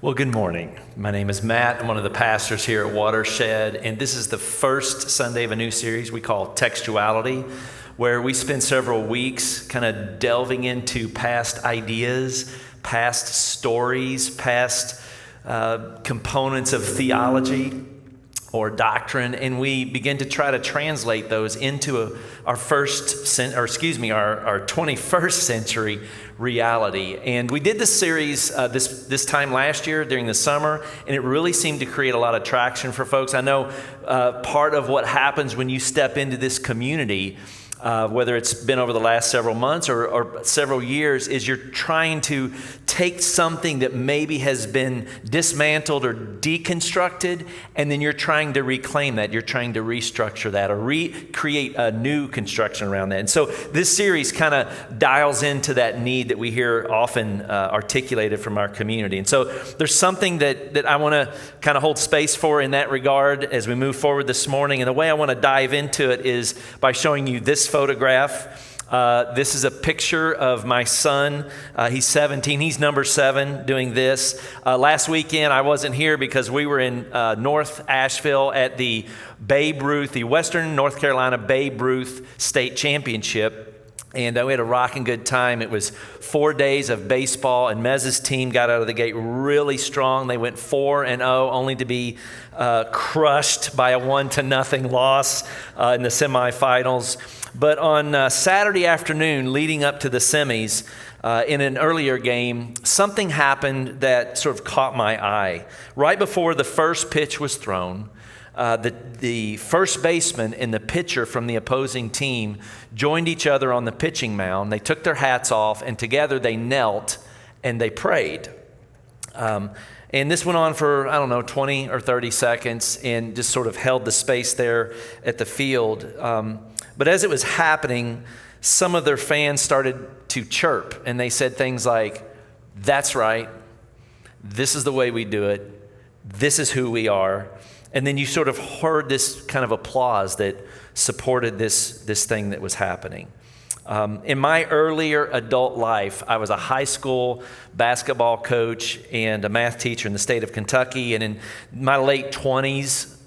Well, good morning. My name is Matt. I'm one of the pastors here at Watershed, and this is the first Sunday of a new series we call Textuality, where we spend several weeks kind of delving into past ideas, past stories, past components of theology or doctrine, and we begin to try to translate those into our 21st century reality. And we did this series this time last year during the summer, and it really seemed to create a lot of traction for folks. I know part of what happens when you step into this community, whether it's been over the last several months or several years, is you're trying to take something that maybe has been dismantled or deconstructed, and then you're trying to reclaim that. You're trying to restructure that or recreate a new construction around that. And so this series kind of dials into that need that we hear often articulated from our community. And so there's something that I want to kind of hold space for in that regard as we move forward this morning. And the way I want to dive into it is by showing you this photograph. This is a picture of my son. He's 17. He's number 7 doing this. Last weekend, I wasn't here because we were in North Asheville at the Western North Carolina Babe Ruth State Championship. And we had a rocking good time. It was 4 days of baseball, and Mez's team got out of the gate really strong. They went 4-0, only to be crushed by a 1-0 loss in the semifinals. But on Saturday afternoon, leading up to the semis, in an earlier game, something happened that sort of caught my eye. Right before the first pitch was thrown, the first baseman and the pitcher from the opposing team joined each other on the pitching mound. They took their hats off, and together they knelt and they prayed. And this went on for, 20 or 30 seconds and just sort of held the space there at the field. But as it was happening, some of their fans started to chirp, and they said things like, "That's right. This is the way we do it. This is who we are." And then you sort of heard this kind of applause that supported this thing that was happening. In my earlier adult life, I was a high school basketball coach and a math teacher in the state of Kentucky. And in my late 20s,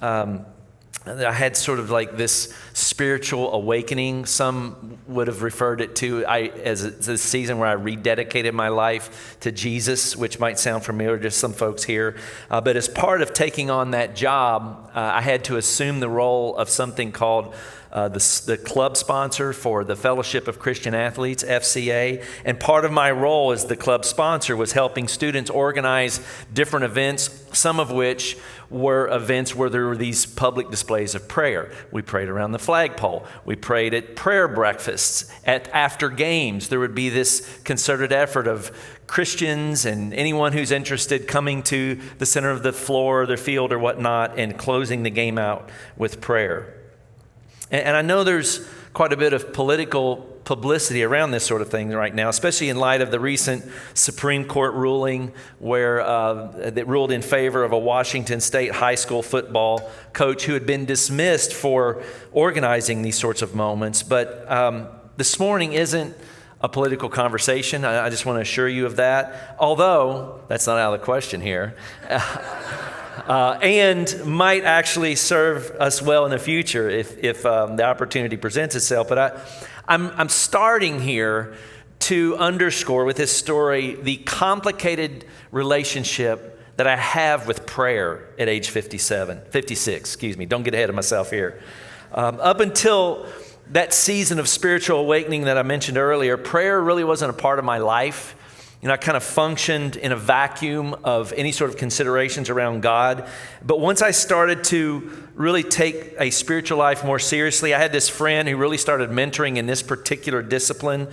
I had sort of like this spiritual awakening. Some would have referred it to as a season where I rededicated my life to Jesus, which might sound familiar to some folks here. But as part of taking on that job, I had to assume the role of something called the club sponsor for the Fellowship of Christian Athletes, FCA. And part of my role as the club sponsor was helping students organize different events, some of which were events where there were these public displays of prayer. We prayed around the flagpole. We prayed at prayer breakfasts. After games, there would be this concerted effort of Christians and anyone who's interested coming to the center of the floor or the field or whatnot and closing the game out with prayer. And I know there's quite a bit of political publicity around this sort of thing right now, especially in light of the recent Supreme Court ruling where that ruled in favor of a Washington State high school football coach who had been dismissed for organizing these sorts of moments. But this morning isn't a political conversation. I just want to assure you of that, although that's not out of the question here. And might actually serve us well in the future if the opportunity presents itself. But I'm starting here to underscore with this story the complicated relationship that I have with prayer at age 56, don't get ahead of myself here. Up until that season of spiritual awakening that I mentioned earlier, prayer really wasn't a part of my life. I kind of functioned in a vacuum of any sort of considerations around God. But once I started to really take a spiritual life more seriously, I had this friend who really started mentoring in this particular discipline.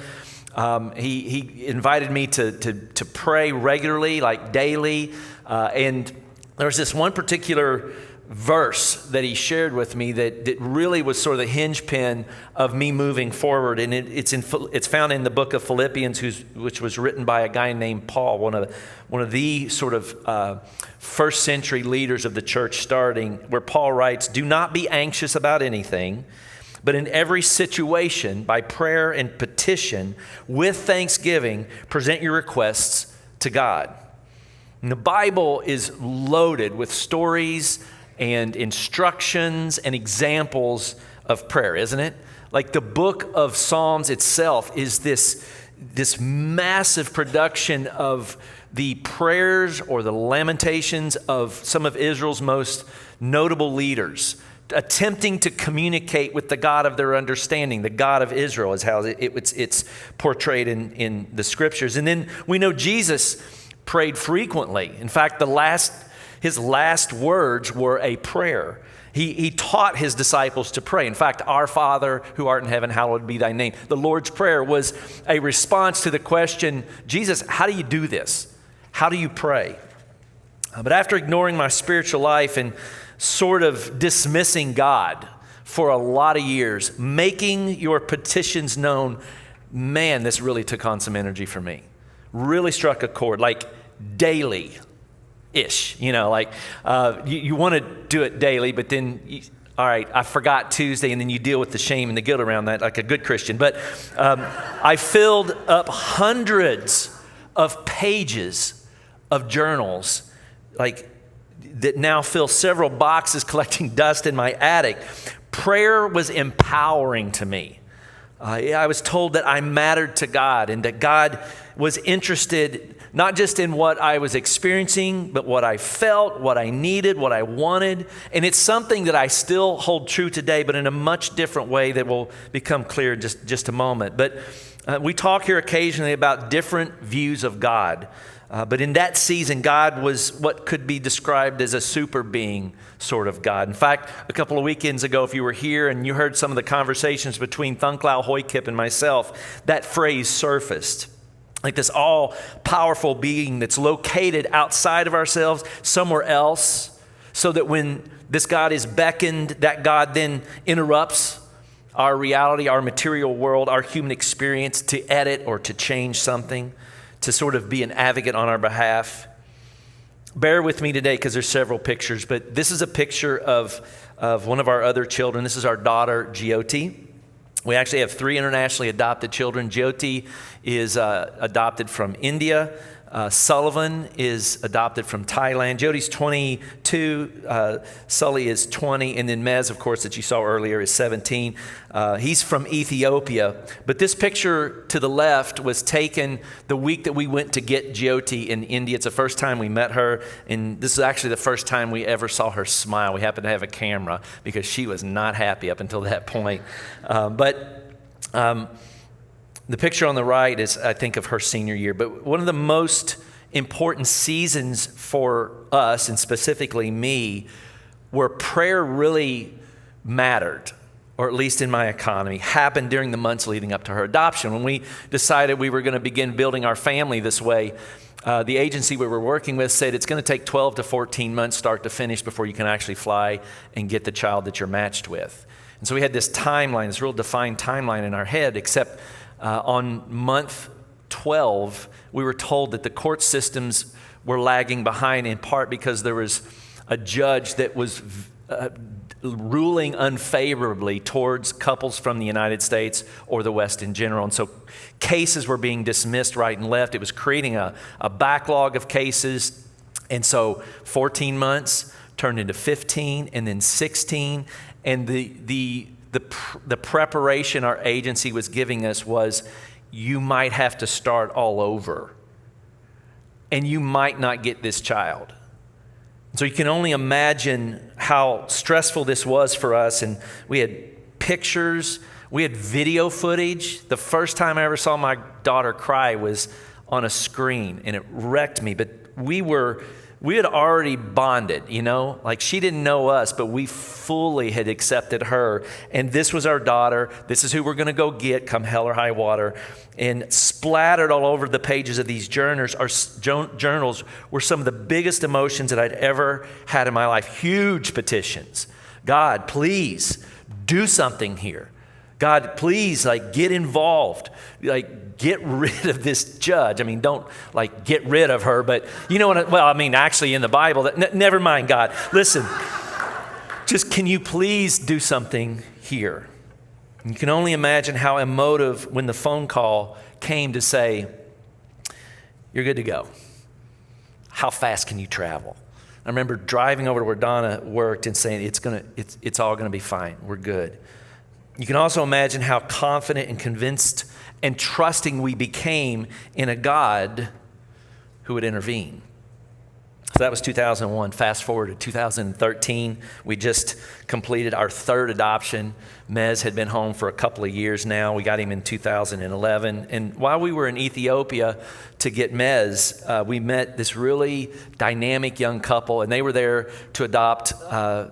He invited me to pray regularly, like daily. And there was this one particular verse that he shared with me that really was sort of the hinge pin of me moving forward, and it's found in the book of Philippians, which was written by a guy named Paul, one of the sort of first century leaders of the church starting, where Paul writes, "Do not be anxious about anything, but in every situation, by prayer and petition, with thanksgiving, present your requests to God." And the Bible is loaded with stories and instructions and examples of prayer, isn't it? Like the book of Psalms itself is this massive production of the prayers or the lamentations of some of Israel's most notable leaders, attempting to communicate with the God of their understanding. The God of Israel is how it's portrayed in the scriptures. And then we know Jesus prayed frequently. In fact, his last words were a prayer. He taught his disciples to pray. In fact, our Father who art in heaven, hallowed be thy name. The Lord's Prayer was a response to the question, Jesus, how do you do this? How do you pray? But after ignoring my spiritual life and sort of dismissing God for a lot of years, making your petitions known, man, this really took on some energy for me. Really struck a chord, like daily-ish. You want to do it daily, but then, all right, I forgot Tuesday, and then you deal with the shame and the guilt around that like a good Christian. But I filled up hundreds of pages of journals, like that now fill several boxes collecting dust in my attic. Prayer was empowering to me. I was told that I mattered to God and that God was interested not just in what I was experiencing, but what I felt, what I needed, what I wanted. And it's something that I still hold true today, but in a much different way that will become clear in just a moment. But we talk here occasionally about different views of God. But in that season, God was what could be described as a super being sort of God. In fact, a couple of weekends ago, if you were here and you heard some of the conversations between Thunklau Hoykip and myself, that phrase surfaced. Like this all-powerful being that's located outside of ourselves, somewhere else, so that when this God is beckoned, that God then interrupts our reality, our material world, our human experience to edit or to change something, to sort of be an advocate on our behalf. Bear with me today because there's several pictures, but this is a picture of one of our other children. This is our daughter, Jyoti. We actually have 3 internationally adopted children. Jyoti is adopted from India. Sullivan is adopted from Thailand. Jyoti's 22. Sully is 20. And then Mez, of course, that you saw earlier, is 17. He's from Ethiopia. But this picture to the left was taken the week that we went to get Jyoti in India. It's the first time we met her. And this is actually the first time we ever saw her smile. We happened to have a camera because she was not happy up until that point. The picture on the right is, I think, of her senior year. But one of the most important seasons for us, and specifically me, where prayer really mattered, or at least in my economy, happened during the months leading up to her adoption. When we decided we were going to begin building our family this way, the agency we were working with said it's going to take 12 to 14 months start to finish before you can actually fly and get the child that you're matched with. And so we had this timeline, this real defined timeline in our head, except on month 12, we were told that the court systems were lagging behind, in part because there was a judge that was ruling unfavorably towards couples from the United States or the West in general. And so cases were being dismissed right and left. It was creating a backlog of cases. And so 14 months turned into 15 and then 16. And the preparation our agency was giving us was, you might have to start all over. And you might not get this child. So you can only imagine how stressful this was for us. And we had pictures, we had video footage. The first time I ever saw my daughter cry was on a screen, and it wrecked me. But we had already bonded, like she didn't know us, but we fully had accepted her. And this was our daughter. This is who we're going to go get come hell or high water. And splattered all over the pages of these journals were some of the biggest emotions that I'd ever had in my life. Huge petitions. God, please do something here. God, please, get involved. Get rid of this judge. I mean, don't, get rid of her, but you know what? Actually in the Bible, never mind, God. Listen, just can you please do something here? You can only imagine how emotive when the phone call came to say, you're good to go. how fast can you travel? I remember driving over to where Donna worked and saying, it's all gonna be fine, we're good. You can also imagine how confident and convinced and trusting we became in a God who would intervene. So that was 2001. Fast forward to 2013, we just completed our third adoption. Mez had been home for a couple of years now. We got him in 2011. And while we were in Ethiopia to get Mez, we met this really dynamic young couple, and they were there to adopt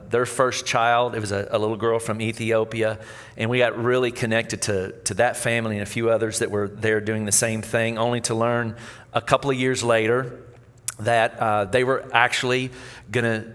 their first child. It was a little girl from Ethiopia, and we got really connected to that family and a few others that were there doing the same thing, only to learn a couple of years later that they were actually going to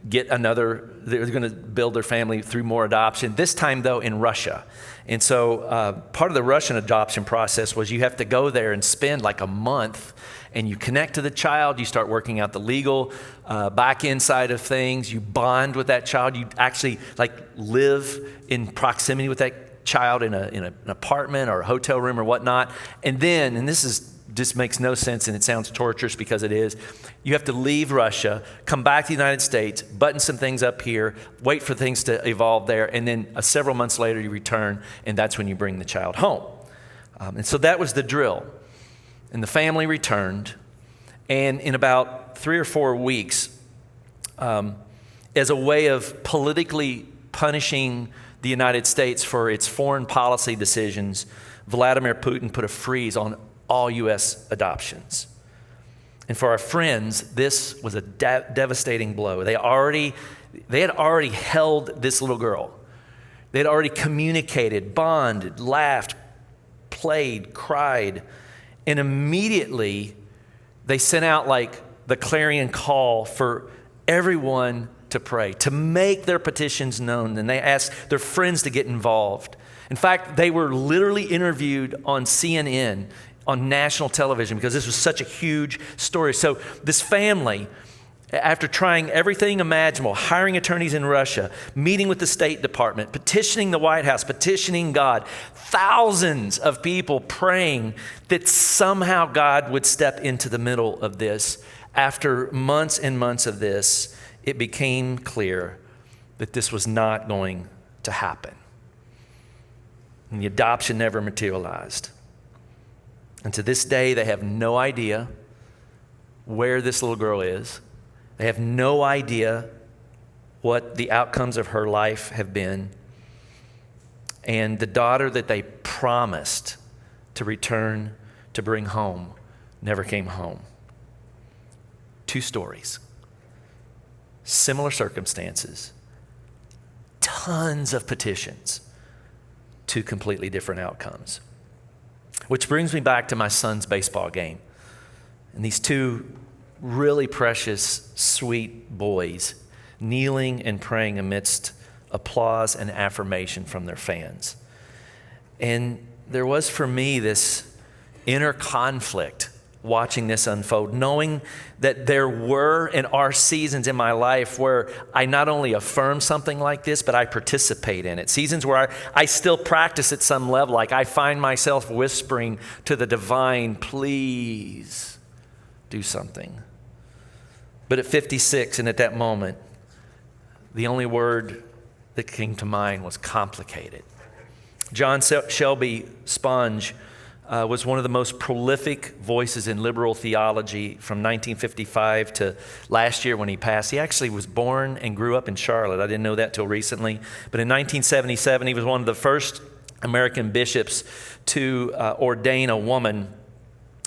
they were going to build their family through more adoption, this time though in Russia. And so part of the Russian adoption process was you have to go there and spend like a month, and you connect to the child, you start working out the legal back end side of things, you bond with that child, you actually like live in proximity with that child in an apartment or a hotel room or whatnot. And then, and this is just makes no sense, and it sounds torturous because it is, you have to leave Russia, come back to the United States, button some things up here, wait for things to evolve there, and then several months later you return, and that's when you bring the child home. And so that was the drill. And the family returned, and in about 3 or 4 weeks, as a way of politically punishing the United States for its foreign policy decisions, Vladimir Putin put a freeze on all U.S. adoptions. And for our friends, this was a devastating blow. They had already held this little girl. They had already communicated, bonded, laughed, played, cried, and immediately they sent out like the clarion call for everyone to pray, to make their petitions known, and they asked their friends to get involved. In fact, they were literally interviewed on CNN, on national television, because this was such a huge story. So this family, after trying everything imaginable, hiring attorneys in Russia, meeting with the State Department, petitioning the White House, petitioning God, thousands of people praying that somehow God would step into the middle of this. After months and months of this, it became clear that this was not going to happen. And the adoption never materialized. And to this day, they have no idea where this little girl is. They have no idea what the outcomes of her life have been. And the daughter that they promised to return to bring home never came home. 2 stories, similar circumstances, tons of petitions, 2 completely different outcomes. Which brings me back to my son's baseball game. And these 2 really precious, sweet boys kneeling and praying amidst applause and affirmation from their fans. And there was for me this inner conflict watching this unfold, knowing that there were and are seasons in my life where I not only affirm something like this, but I participate in it. Seasons where I still practice at some level, like I find myself whispering to the divine, please do something. But at 56 and at that moment, the only word that came to mind was complicated. John Shelby Sponge was one of the most prolific voices in liberal theology from 1955 to last year when he passed. He actually was born and grew up in Charlotte. I didn't know that till recently. But in 1977, he was one of the first American bishops to ordain a woman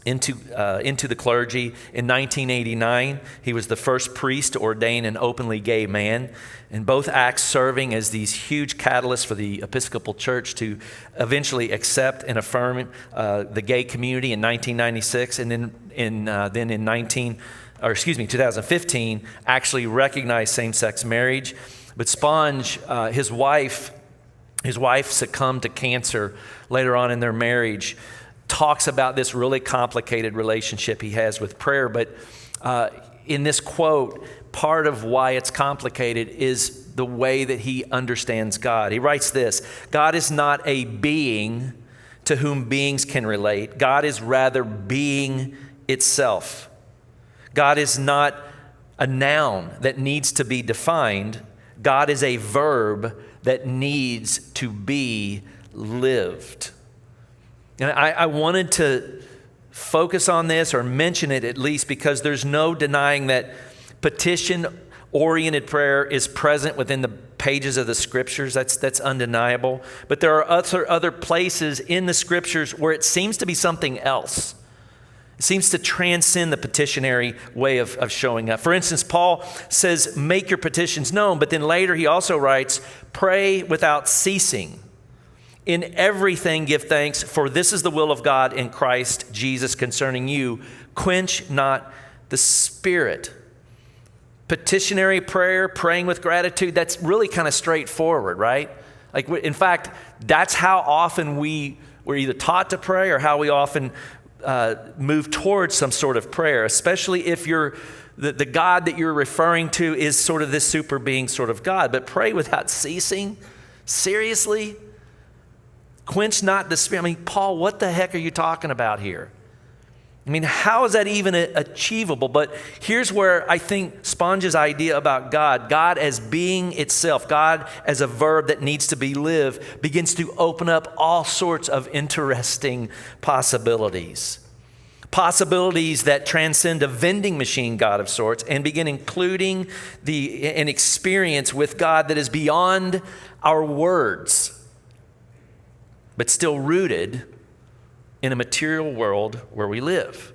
into the clergy. In 1989, he was the first priest to ordain an openly gay man, and both acts serving as these huge catalysts for the Episcopal Church to eventually accept and affirm the gay community in 1996, and then in 2015, actually recognized same-sex marriage. But Sponge, his wife succumbed to cancer later on in their marriage. Talks about this really complicated relationship he has with prayer. But in this quote, part of why it's complicated is the way that he understands God. He writes this: God is not a being to whom beings can relate. God is rather being itself. God is not a noun that needs to be defined. God is a verb that needs to be lived. And I wanted to focus on this or mention it at least because there's no denying that petition-oriented prayer is present within the pages of the Scriptures. That's undeniable. But there are other places in the Scriptures where it seems to be something else. It seems to transcend the petitionary way of showing up. For instance, Paul says, make your petitions known, but then later he also writes, pray without ceasing. In everything give thanks, for this is the will of God in Christ Jesus concerning you. Quench not the Spirit. Petitionary prayer, praying with gratitude, that's really kind of straightforward, right? Like, in fact, that's how often we're either taught to pray or how we often move towards some sort of prayer, especially if the God that you're referring to is sort of this super being sort of God. But pray without ceasing? Seriously? Quench not the Spirit. I mean, Paul, what the heck are you talking about here? I mean, how is that even achievable? But here's where I think Sponge's idea about God as being itself, God as a verb that needs to be lived, begins to open up all sorts of interesting possibilities. Possibilities that transcend a vending machine God of sorts and begin including an experience with God that is beyond our words, but still rooted in a material world where we live.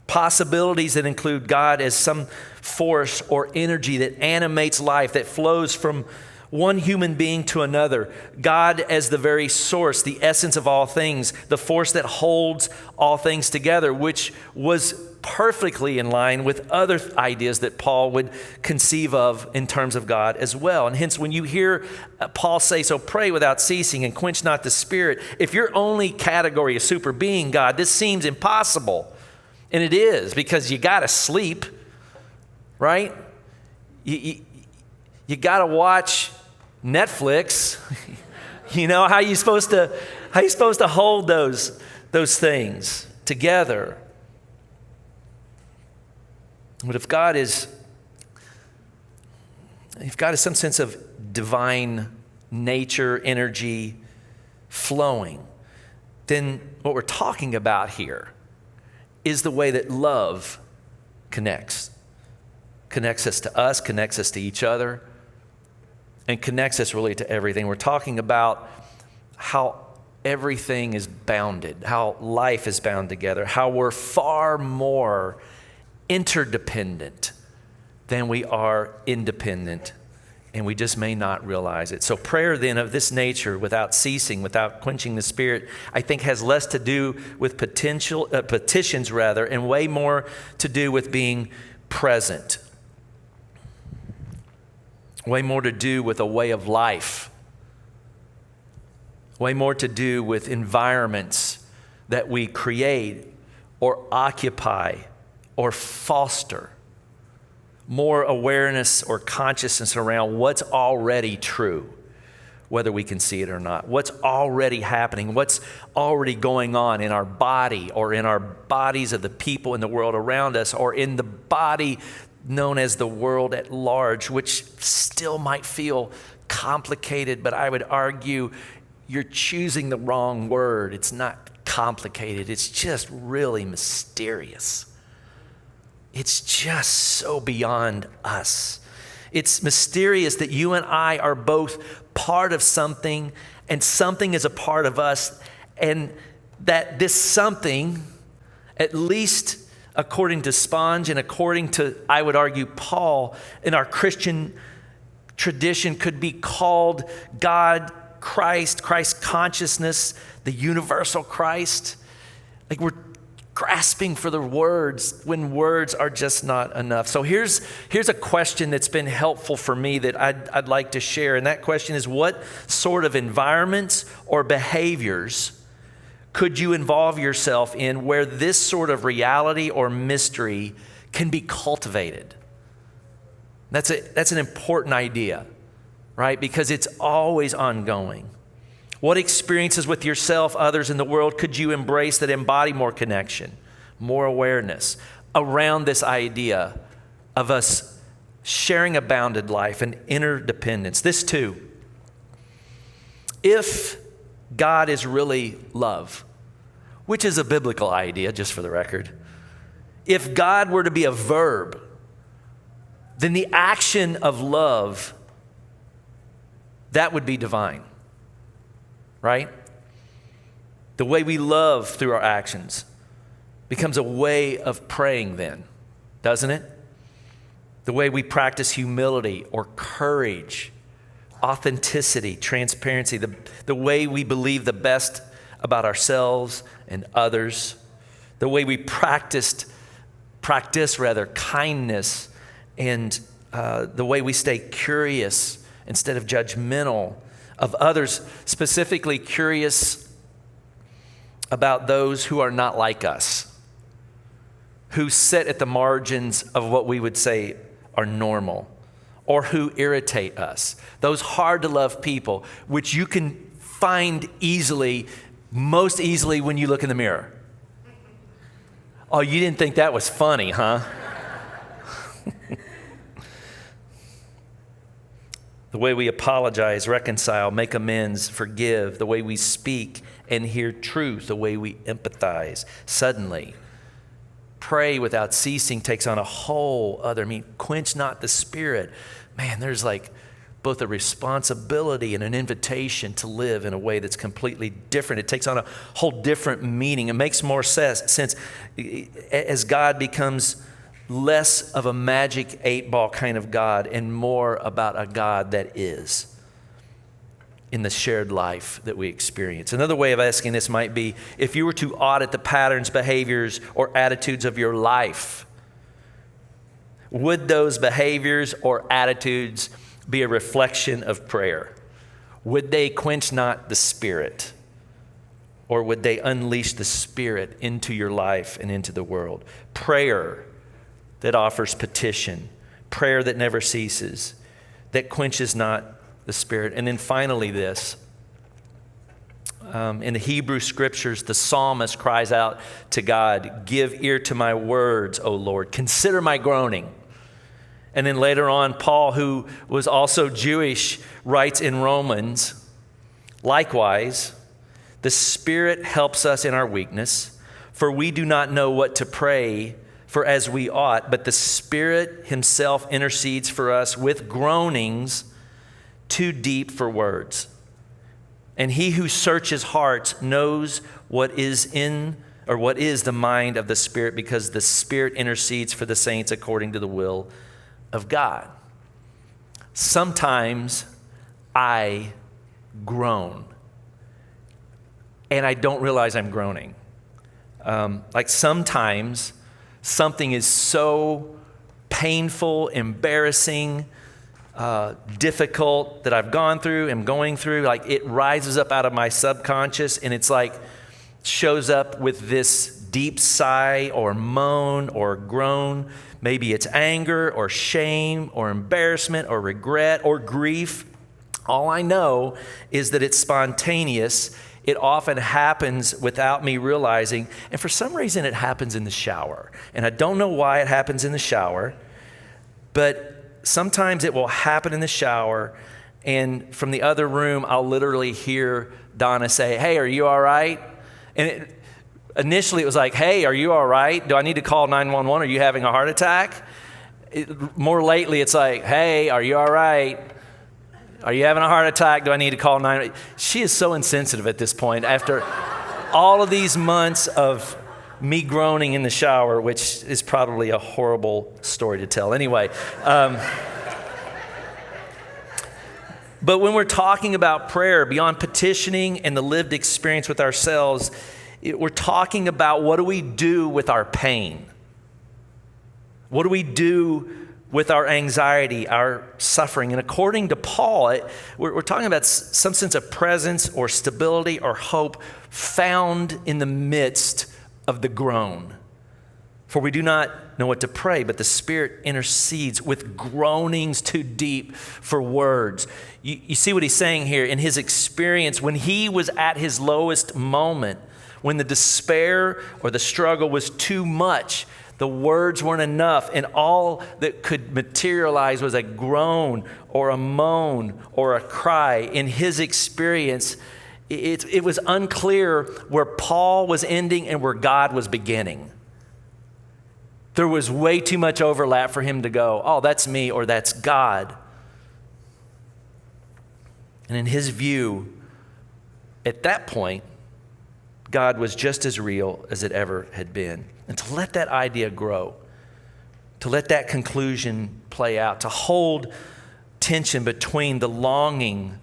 Possibilities that include God as some force or energy that animates life, that flows from one human being to another. God as the very source, the essence of all things, the force that holds all things together, which was perfectly in line with other ideas that Paul would conceive of in terms of God as well. And hence, when you hear Paul say, so pray without ceasing and quench not the Spirit, if your only category is super being God, this seems impossible. And it is, because you got to sleep, right? You got to watch Netflix. You know, how you supposed to hold those things together? But if God is some sense of divine nature, energy flowing, then what we're talking about here is the way that love connects us to us, connects us to each other, and connects us really to everything. We're talking about how everything is bounded, how life is bound together, how we're far more interdependent than we are independent, and we just may not realize it. So prayer then of this nature, without ceasing, without quenching the Spirit, I think has less to do with petitions rather, and way more to do with being present. Way more to do with a way of life. Way more to do with environments that we create or occupy or foster. More awareness or consciousness around what's already true, whether we can see it or not. What's already happening, what's already going on in our body or in our bodies of the people in the world around us, or in the body known as the world at large, which still might feel complicated, but I would argue you're choosing the wrong word. It's not complicated. It's just really mysterious. It's just so beyond us. It's mysterious that you and I are both part of something, and something is a part of us, and that this something, at least according to Sponge and according to, I would argue, Paul, in our Christian tradition, could be called God, Christ consciousness, the universal Christ. Like, we're grasping for the words when words are just not enough. So here's a question that's been helpful for me that I'd like to share. And that question is, what sort of environments or behaviors could you involve yourself in where this sort of reality or mystery can be cultivated? That's an important idea, right? Because it's always ongoing. What experiences with yourself, others, in the world could you embrace that embody more connection, more awareness, around this idea of us sharing a bounded life and interdependence. This too, if God is really love, which is a biblical idea, just for the record, if God were to be a verb, then the action of love, that would be divine, right? The way we love through our actions becomes a way of praying then, doesn't it? The way we practice humility or courage, authenticity, transparency, the way we believe the best about ourselves and others, the way we practice kindness, and the way we stay curious instead of judgmental of others, specifically curious about those who are not like us, who sit at the margins of what we would say are normal, or who irritate us. Those hard to love people, which you can find most easily when you look in the mirror. Oh, you didn't think that was funny, huh? The way we apologize, reconcile, make amends, forgive, the way we speak and hear truth, the way we empathize. Suddenly, pray without ceasing takes on a whole other meaning. Quench not the spirit. Man, there's like both a responsibility and an invitation to live in a way that's completely different. It takes on a whole different meaning. It makes more sense as God becomes less of a magic 8-ball kind of God and more about a God that is in the shared life that we experience. Another way of asking this might be, if you were to audit the patterns, behaviors, or attitudes of your life, would those behaviors or attitudes be a reflection of prayer? Would they quench not the Spirit? Or would they unleash the Spirit into your life and into the world? Prayer that offers petition, prayer that never ceases, that quenches not the Spirit. And then finally this, in the Hebrew scriptures, the psalmist cries out to God, "Give ear to my words, O Lord. Consider my groaning." And then later on, Paul, who was also Jewish, writes in Romans, "Likewise, the Spirit helps us in our weakness, for we do not know what to pray for as we ought, but the Spirit himself intercedes for us with groanings too deep for words. And he who searches hearts knows what is the mind of the Spirit, because the Spirit intercedes for the saints according to the will of God." Sometimes I groan, and I don't realize I'm groaning. Like sometimes something is so painful, embarrassing, difficult that I've gone through, am going through, like it rises up out of my subconscious, and it's like shows up with this deep sigh or moan or groan. Maybe it's anger or shame or embarrassment or regret or grief. All I know is that it's spontaneous. It often happens without me realizing, and for some reason it happens in the shower. And I don't know why it happens in the shower, but sometimes it will happen in the shower, and from the other room, I'll literally hear Donna say, "Hey, are you all right?" And initially it was like, "Hey, are you all right? Do I need to call 911? Are you having a heart attack?" More lately, it's like, "Hey, are you all right? Are you having a heart attack? Do I need to call 911? She is so insensitive at this point after all of these months of me groaning in the shower, which is probably a horrible story to tell. Anyway, but when we're talking about prayer, beyond petitioning and the lived experience with ourselves, we're talking about what do we do with our pain? What do we do with our anxiety, our suffering? And according to Paul, we're talking about some sense of presence or stability or hope found in the midst of the groan. For we do not know what to pray, but the Spirit intercedes with groanings too deep for words. You see what he's saying here in his experience when he was at his lowest moment, when the despair or the struggle was too much. The words weren't enough, and all that could materialize was a groan or a moan or a cry. In his experience, it was unclear where Paul was ending and where God was beginning. There was way too much overlap for him to go, oh, that's me or that's God. And in his view, at that point, God was just as real as it ever had been. And to let that idea grow, to let that conclusion play out, to hold tension between the longing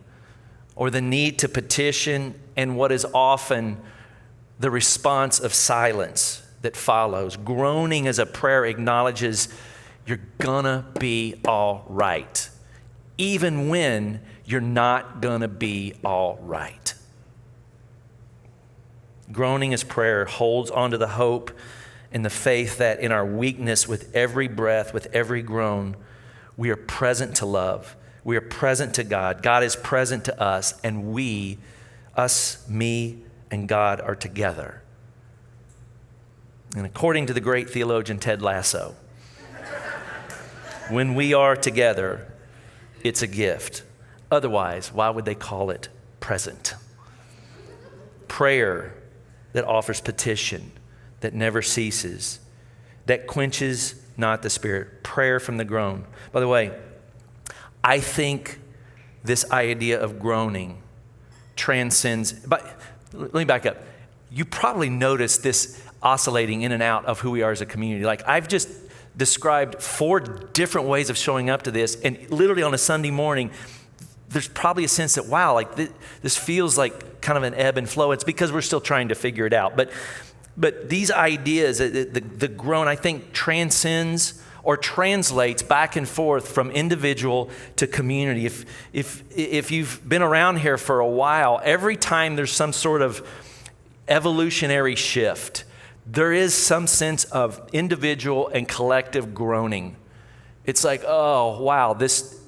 or the need to petition and what is often the response of silence that follows. Groaning as a prayer acknowledges you're gonna be all right, even when you're not gonna be all right. Groaning as prayer holds onto the hope and the faith that in our weakness, with every breath, with every groan, we are present to love. We are present to God. God is present to us, and we, us, me, and God are together. And according to the great theologian Ted Lasso, when we are together, it's a gift. Otherwise, why would they call it present? Prayer that offers petition, that never ceases, that quenches not the spirit. Prayer from the groan. By the way, I think this idea of groaning transcends, but let me back up. You probably noticed this oscillating in and out of who we are as a community. Like I've just described 4 different ways of showing up to this, and literally on a Sunday morning, there's probably a sense that, wow, like this feels like kind of an ebb and flow. It's because we're still trying to figure it out. But these ideas, the groan, I think transcends or translates back and forth from individual to community. If you've been around here for a while, every time there's some sort of evolutionary shift, there is some sense of individual and collective groaning. It's like, oh, wow, this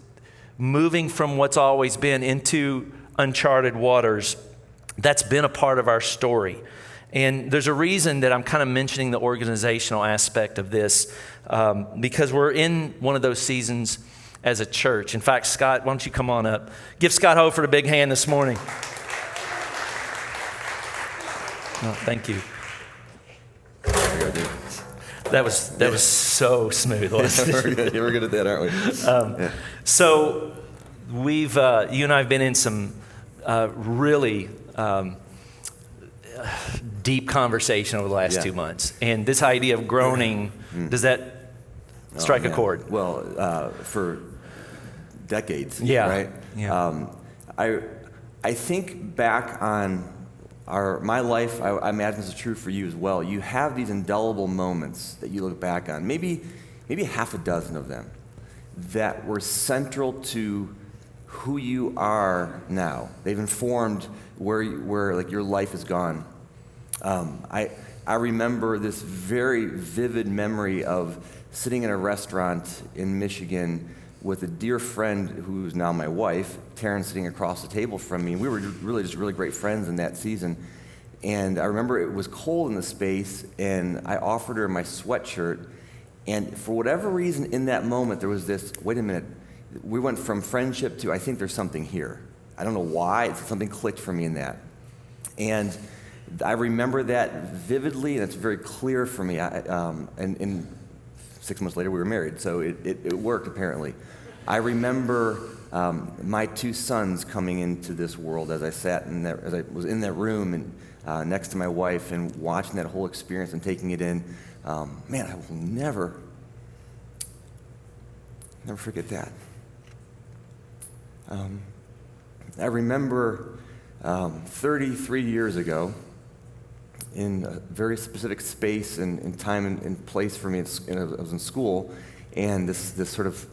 moving from what's always been into uncharted waters, that's been a part of our story. And there's a reason that I'm kind of mentioning the organizational aspect of this, because we're in one of those seasons as a church. In fact, Scott, why don't you come on up? Give Scott Hofer a big hand this morning. Oh, thank you. That was so smooth, wasn't it? We're good at that, aren't we? So we've you and I have been in some really deep conversation over the last 2 months, and this idea of groaning, does that strike a chord? Well, for decades, yeah, right? Yeah. I think back on my life. I imagine this is true for you as well. You have these indelible moments that you look back on, maybe half a dozen of them, that were central to who you are now. They've informed where like your life has gone. I remember this very vivid memory of sitting in a restaurant in Michigan with a dear friend who's now my wife, Taryn, sitting across the table from me. We were really great friends in that season. And I remember it was cold in the space, and I offered her my sweatshirt. And for whatever reason in that moment, there was this, wait a minute, we went from friendship to, I think there's something here. I don't know why, something clicked for me in that. And I remember that vividly, and it's very clear for me. And 6 months later, we were married, so it worked apparently. I remember my 2 sons coming into this world as I was in that room and next to my wife and watching that whole experience and taking it in. Man, I will never forget that. I remember 33 years ago, in a very specific space and time and place for me. I was in school, and this sort of,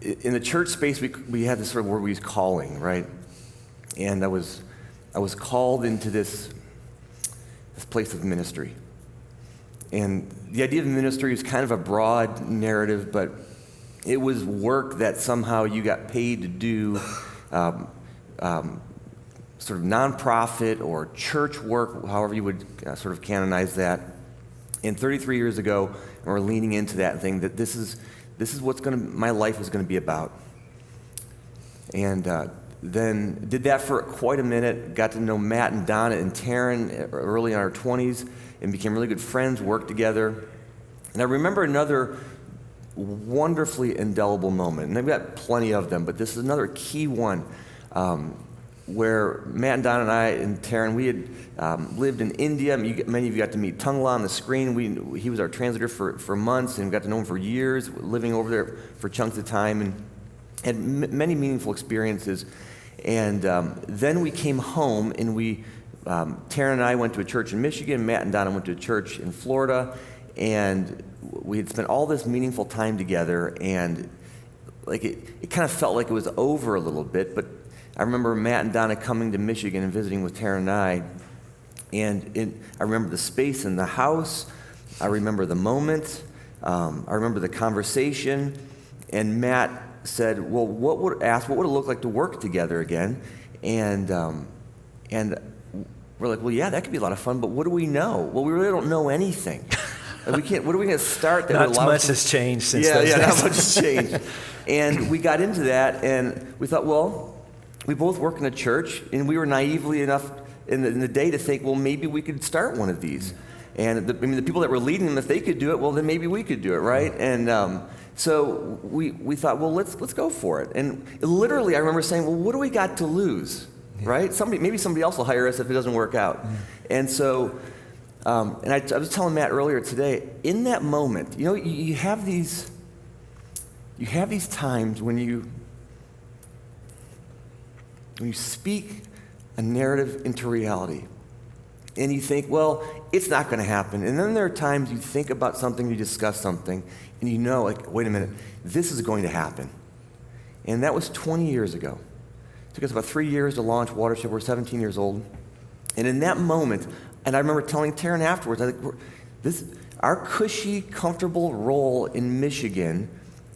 in the church space, we had this sort of word we use calling, right? And I was called into this place of ministry. And the idea of ministry is kind of a broad narrative, but it was work that somehow you got paid to do, sort of nonprofit or church work, however you would sort of canonize that. And 33 years ago, we're leaning into that thing that this is what my life is going to be about. And then did that for quite a minute, got to know Matt and Donna and Taryn early in our 20s, and became really good friends, worked together. And I remember another wonderfully indelible moment, and I've got plenty of them, but this is another key one, where Matt and Donna and I and Taryn, we had lived in India. Many of you got to meet Tungla on the screen. He was our translator for months, and we got to know him for years, living over there for chunks of time, and had many meaningful experiences. And then we came home, and Taryn and I went to a church in Michigan. Matt and Donna went to a church in Florida, and we had spent all this meaningful time together, and like it kind of felt like it was over a little bit, but I remember Matt and Donna coming to Michigan and visiting with Taryn and I remember the space in the house, I remember the moment, I remember the conversation, and Matt said, well, what would it look like to work together again? And we're like, well, yeah, that could be a lot of fun, but what do we know? Well, we really don't know anything. Like, what are we going to start? That not much has changed since those days. Yeah, not much has changed. And we got into that, and we thought, well, we both work in a church, and we were naively enough in the day to think, well, maybe we could start one of these. And the people that were leading them, if they could do it, well, then maybe we could do it, right? And so we thought, well, let's go for it. And literally, I remember saying, well, what do we got to lose, right? Maybe somebody else will hire us if it doesn't work out. And so, and I was telling Matt earlier today, in that moment, you have these times when you speak a narrative into reality, and you think, well, it's not going to happen. And then there are times you think about something, you discuss something, and like, wait a minute, this is going to happen. And that was 20 years ago. It took us about 3 years to launch Watershed. We're 17 years old. And in that moment, and I remember telling Taryn afterwards, I think, our cushy, comfortable role in Michigan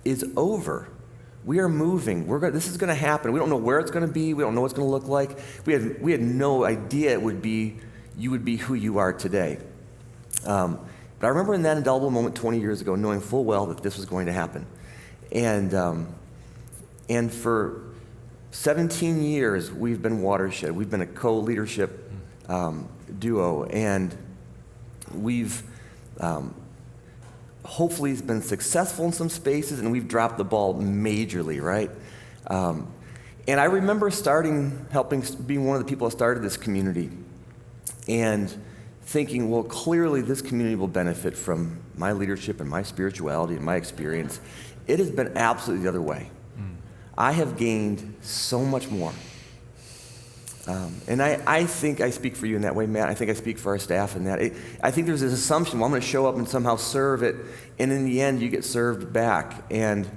is over. We are moving. This is going to happen. We don't know where it's going to be. We don't know what it's going to look like. We had no idea you would be who you are today. But I remember in that indelible moment 20 years ago, knowing full well that this was going to happen. And for 17 years, we've been Watershed. We've been a co-leadership duo, and we've hopefully it's been successful in some spaces, and we've dropped the ball majorly, right? And I remember being one of the people that started this community, and thinking, well, clearly this community will benefit from my leadership and my spirituality and my experience. It has been absolutely the other way. I have gained so much more. And I think I speak for you in that way, Matt. I think I speak for our staff in that. I think there's this assumption, well, I'm going to show up and somehow serve it, and in the end, you get served back. And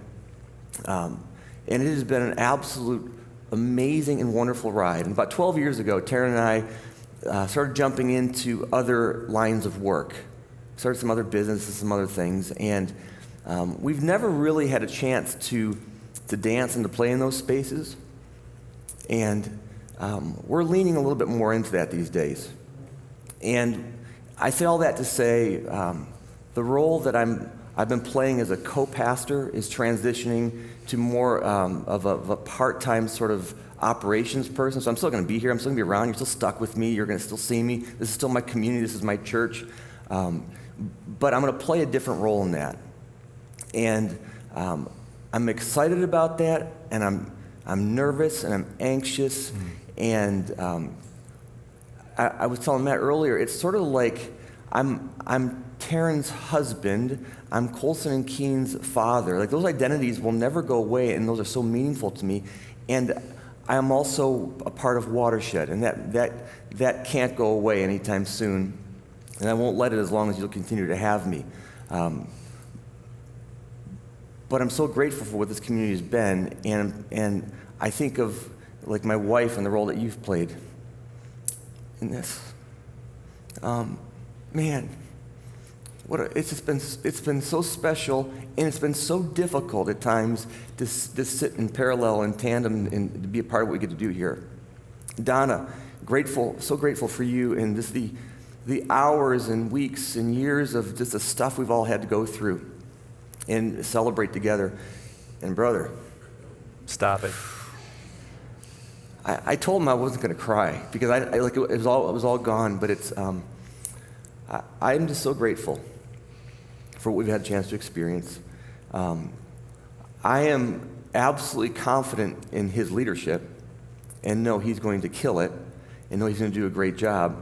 it has been an absolute amazing and wonderful ride. And about 12 years ago, Taryn and I started jumping into other lines of work, started some other businesses, some other things, and we've never really had a chance to dance and to play in those spaces. And we're leaning a little bit more into that these days. And I say all that to say the role that I've been playing as a co-pastor is transitioning to more of a part-time sort of operations person. So I'm still going to be here. I'm still going to be around. You're still stuck with me. You're going to still see me. This is still my community. This is my church. But I'm going to play a different role in that. And I'm excited about that, and I'm nervous, and I'm anxious. And I was telling Matt earlier, it's sort of like I'm Taryn's husband, I'm Colson and Keen's father. Like, those identities will never go away, and those are so meaningful to me. And I am also a part of Watershed, and that can't go away anytime soon. And I won't let it as long as you'll continue to have me. But I'm so grateful for what this community has been, and I think of like my wife and the role that you've played in this. Man, it's been so special, and it's been so difficult at times to sit in parallel and tandem and to be a part of what we get to do here. Donna, so grateful for you, and the hours and weeks and years of just the stuff we've all had to go through and celebrate together. And brother, Stop it. I told him I wasn't going to cry because I like it was all gone. But it's I'm just so grateful for what we've had a chance to experience. I am absolutely confident in his leadership, and know he's going to kill it, and know he's going to do a great job.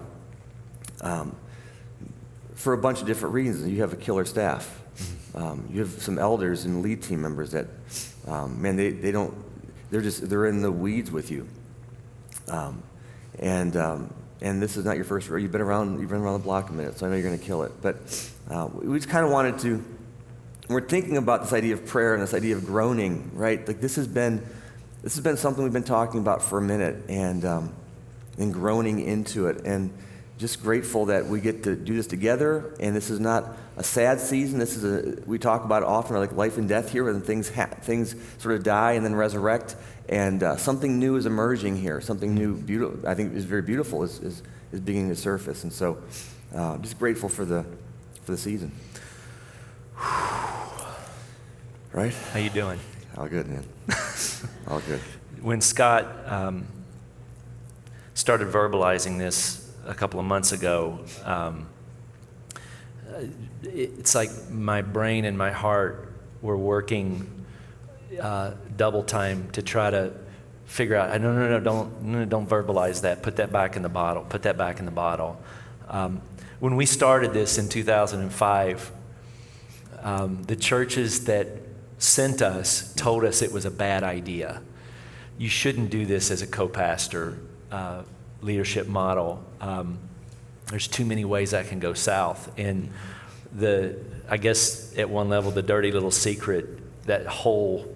For a bunch of different reasons. You have a killer staff. You have some elders and lead team members that, man, they're in the weeds with you. And this is not your first. You've been around the block a minute, so I know you're going to kill it. But we just kind of wanted to. We're thinking about this idea of prayer and this idea of groaning, right? Like this has been something we've been talking about for a minute, and groaning into it, and just grateful that we get to do this together. And this is not a sad season. This is we talk about it often, like life and death here, when things sort of die and then resurrect, and something new is emerging here. Something new, beautiful. I think is very beautiful is beginning to surface, and so just grateful for the season. Right? How you doing? All good, man. All good. When Scott started verbalizing this a couple of months ago, it's like my brain and my heart were working double time to try to figure out, no, don't verbalize that. Put that back in the bottle. Put that back in the bottle. When we started this in 2005, the churches that sent us told us it was a bad idea. You shouldn't do this as a co-pastor leadership model. There's too many ways that can go south. And I guess at one level, the dirty little secret, that whole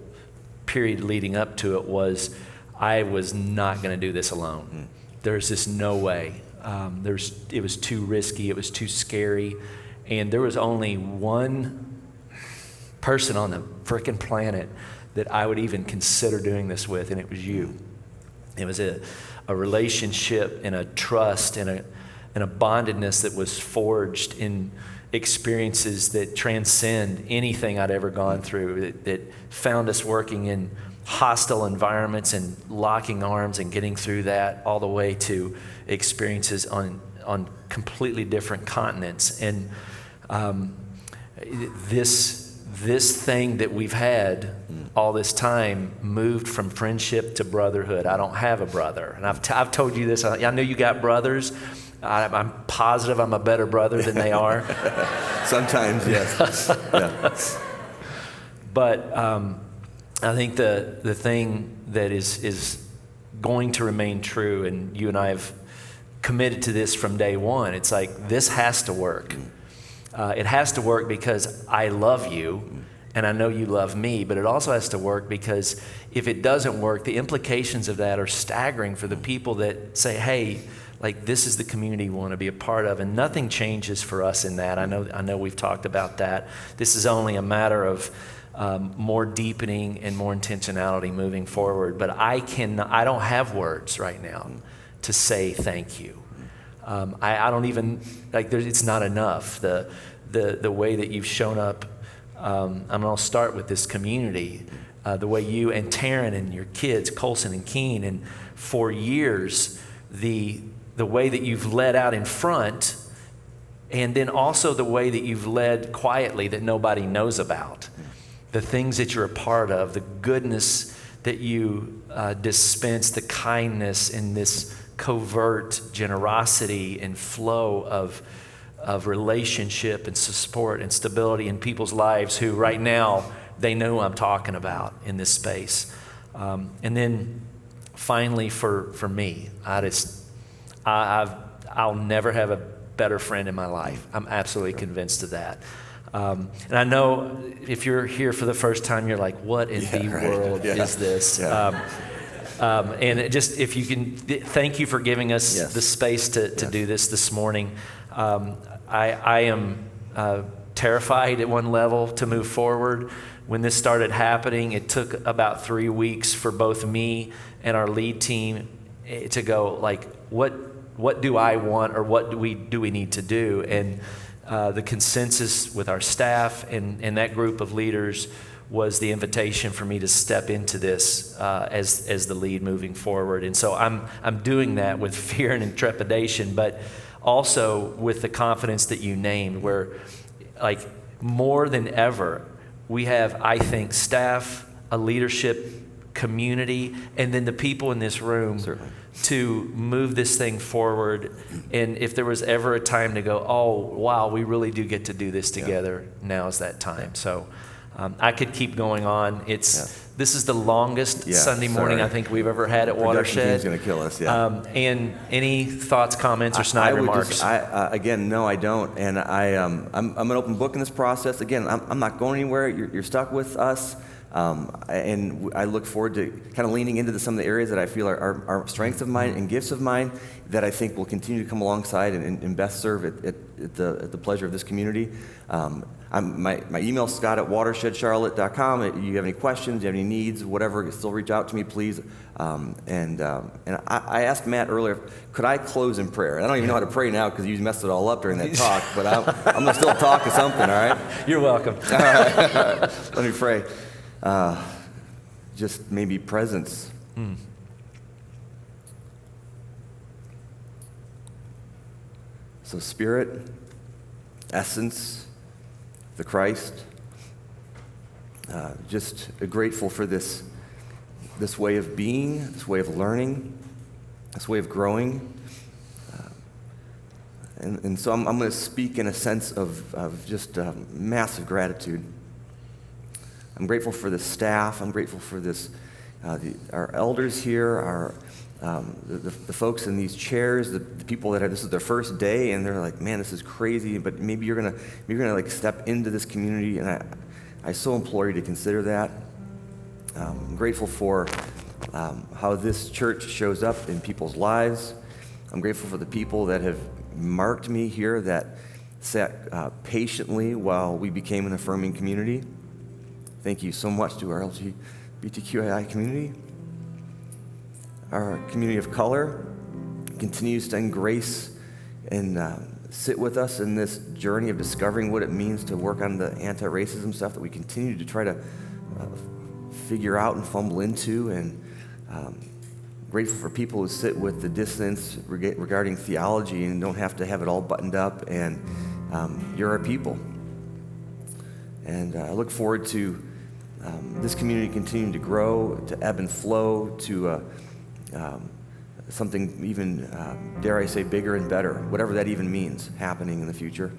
period leading up to it was, I was not going to do this alone. There's just no way. It was too risky. It was too scary. And there was only one person on the frickin' planet that I would even consider doing this with, and it was you. It was a relationship and a trust and a bondedness that was forged in experiences that transcend anything I'd ever gone through, that found us working in hostile environments and locking arms and getting through that, all the way to experiences on completely different continents. And this thing that we've had all this time moved from friendship to brotherhood. I don't have a brother, and I've told you this. I know you got brothers. I'm positive I'm a better brother than they are. Sometimes, yes. Yeah. But I think the thing that is going to remain true, and you and I have committed to this from day one, it's like, this has to work. It has to work because I love you, and I know you love me, but it also has to work because if it doesn't work, the implications of that are staggering for the people that say, hey, like, this is the community we want to be a part of, and nothing changes for us in that. I know we've talked about that. This is only a matter of more deepening and more intentionality moving forward, but I don't have words right now to say thank you. I don't even, like, it's not enough. The way that you've shown up, and I'll start with this community, the way you and Taryn and your kids, Colson and Keen, and for years, the way that you've led out in front, and then also the way that you've led quietly that nobody knows about. The things that you're a part of, the goodness that you dispense, the kindness and this covert generosity and flow of relationship and support and stability in people's lives who right now, they know who I'm talking about in this space. And then finally for me, I'll never have a better friend in my life. I'm absolutely convinced of that. And I know if you're here for the first time, you're like, what in the world is this? Yeah. And if you can, thank you for giving us the space to do this morning. I am terrified at one level to move forward. When this started happening, it took about 3 weeks for both me and our lead team to go, like, what what do I want, or what do we need to do? And the consensus with our staff and that group of leaders was the invitation for me to step into this as the lead moving forward. And so I'm doing that with fear and trepidation, but also with the confidence that you named, where like more than ever, we have, I think, staff, a leadership community, and then the people in this room Certainly. to move this thing forward. And if there was ever a time to go, oh, wow, we really do get to do this together, now is that time. So I could keep going on. This is the longest Sunday morning I think we've ever had at Watershed. Is going to kill us, And any thoughts, comments, or snide remarks? Again, no, I don't. And I'm an open book in this process. Again, I'm not going anywhere. You're stuck with us. And I look forward to kind of leaning into some of the areas that I feel are strengths of mine and gifts of mine that I think will continue to come alongside and best serve at the pleasure of this community. My email is scott@watershedcharlotte.com. If you have any questions, you have any needs, whatever, still reach out to me, please. And I asked Matt earlier, could I close in prayer? I don't even know how to pray now because you messed it all up during that talk, but I'm going to still talk to something, all right? You're welcome. All right. Let me pray. Just maybe presence. So Spirit, essence, the Christ, just grateful for this way of being, this way of learning, this way of growing. And so I'm going to speak in a sense of just massive gratitude. I'm grateful for the staff. I'm grateful for our elders here, the folks in these chairs, the people that this is their first day, and they're like, man, this is crazy. But maybe you're gonna like step into this community, and I so implore you to consider that. I'm grateful for how this church shows up in people's lives. I'm grateful for the people that have marked me here, that sat patiently while we became an affirming community. Thank you so much to our LGBTQI community. Our community of color continues to embrace and sit with us in this journey of discovering what it means to work on the anti-racism stuff that we continue to try to figure out and fumble into. And grateful for people who sit with the dissonance regarding theology and don't have to have it all buttoned up. And you're our people. And I look forward to this community continuing to grow, to ebb and flow, to something even, dare I say, bigger and better, whatever that even means, happening in the future.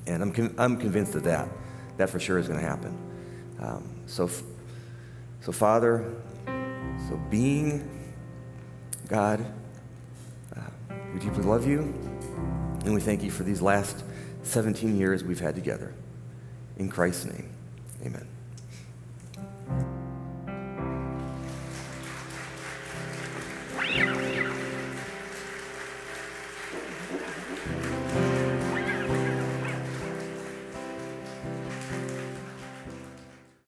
And I'm convinced of that. That for sure is going to happen. So Father, so being God, we deeply love you, and we thank you for these last 17 years we've had together. In Christ's name, amen.